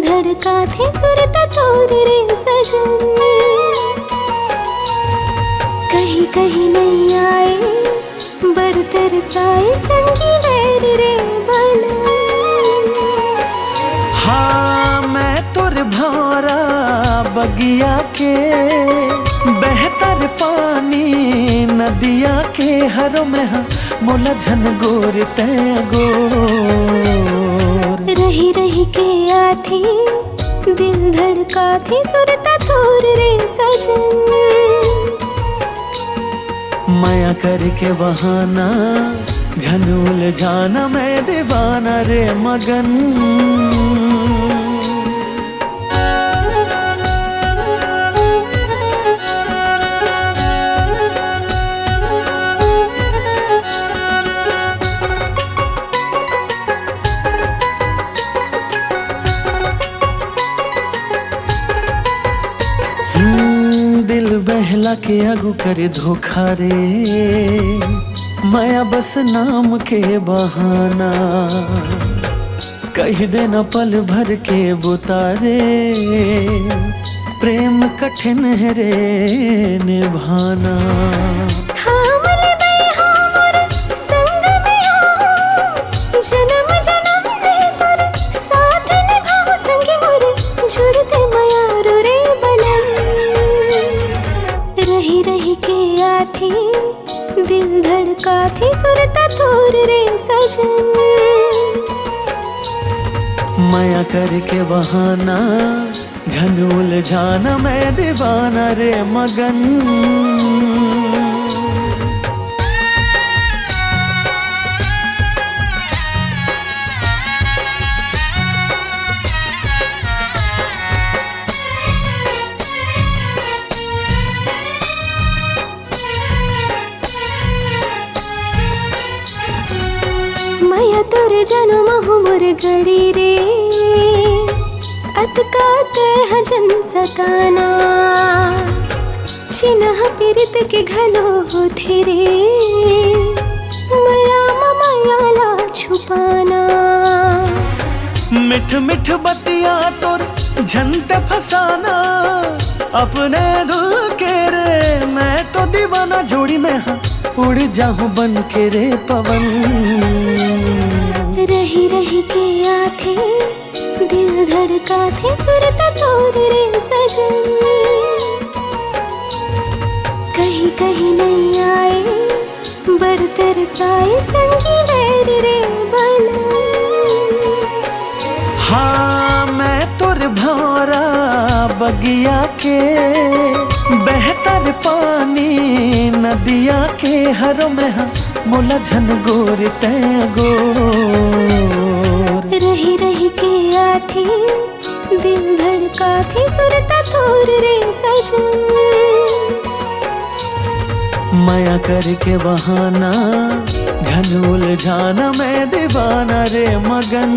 धड़का थे सुरता तोर रे सजन। कहीं कहीं नहीं आए बड़ तरसाए संगी वैर रे बलम। हाँ मैं तुर भौरा बगिया के बेहतर पानी नदिया के हर में मोला झन गोर तय गोर। रही रही के आथी दिल धड़का थी सुरता तोर रे सजन। माया करके बहाना झनूल जाना मैं दीवाना रे मगन। दिल बहला के आगू करे धोखा रे माया बस नाम के बहाना। कह देना पल भर के बुतारे प्रेम कठिन है रे निभाना। जन्म जन्म दे तोर साथ निभाओ संगे मोर जुड़ते मयारो रे बलम। रही रही के आथी दिल धड़का थी सुरता तोर रे सजन। माया करके बहाना झनूल जाना मैं दीवाना रे मगन। माया तोर जन्म हो मोर गड़ी रे अतका तह जन सताना। चिन्ह पीरित के घलो होते रे माया मायाला छुपाना। मिठ मिठ बतिया तोर झंत फसाना अपने दिल के रे मैं तो दीवाना। जोड़ी में हाँ उड़ जाऊं बन के रे पवन। रही रही के आथे दिल धड़का थे सुरता तोर रे सजन। कहीं कहीं नहीं आए बड़ तरसाए संगी वैर रे बलम। हाँ मैं तुर भौरा बगिया के बेहतर पानी नदिया के हर में मोला झन गोर तय गोर। रही रही के आथी दिल धड़का थी सुरता तोर रे सजन। माया करके बहाना झनूल जाना मैं दीवाना रे मगन।